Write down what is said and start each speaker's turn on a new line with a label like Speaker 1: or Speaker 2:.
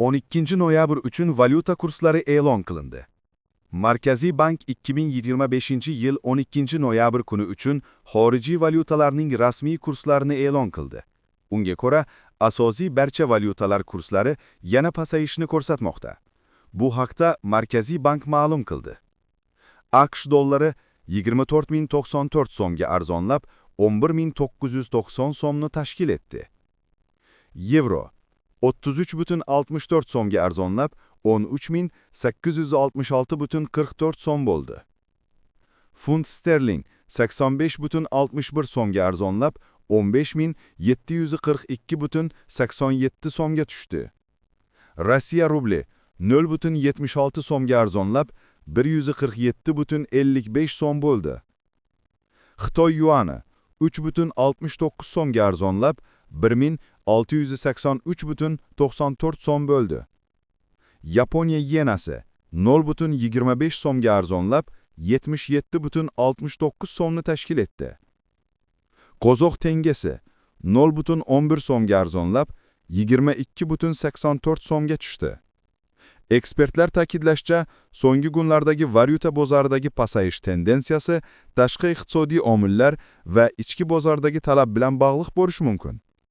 Speaker 1: 12 noyabr uchun valyuta kurslari e'lon qilindi. Markaziy bank 2025-yil 12 noyabr kuni uchun xorijiy valyutalarning rasmiy kurslarini e'lon qildi. Unga ko'ra, asosiy barcha valyutalar kurslari yana pasayishni ko'rsatmoqda. Bu haqda Markaziy bank ma'lum qildi. AQSh dollari 24.094 so'mga arzonlab, 11.990 so'mni tashkil etdi. Yevro 33.64 so'mga arzonlab, 13.866.44 so'm bo'ldi. Funt sterling 85.61 so'mga arzonlab, 15.742.87 so'mga tushdi. Rossiya rubli 0.76 so'mga arzonlab, 147.55 so'm bo'ldi. Xitoy yuani 3.69 so'mga arzonlab, 1683.94 so'm bo'ldi. Yaponiya yenasi 0.25 so'mga arzonlab, 77.69 so'mni tashkil etdi. Qozoq tengesi 0.11 so'mga arzonlab, 22.84 so'mga tushdi. Ekspertlar ta'kidlashicha, so'nggi kunlardagi valyuta bozoridagi pasayish tendensiyasi tashqi iqtisodiy omillar va ichki bozordagi talab bilan bog'liq bo'lishi mumkin.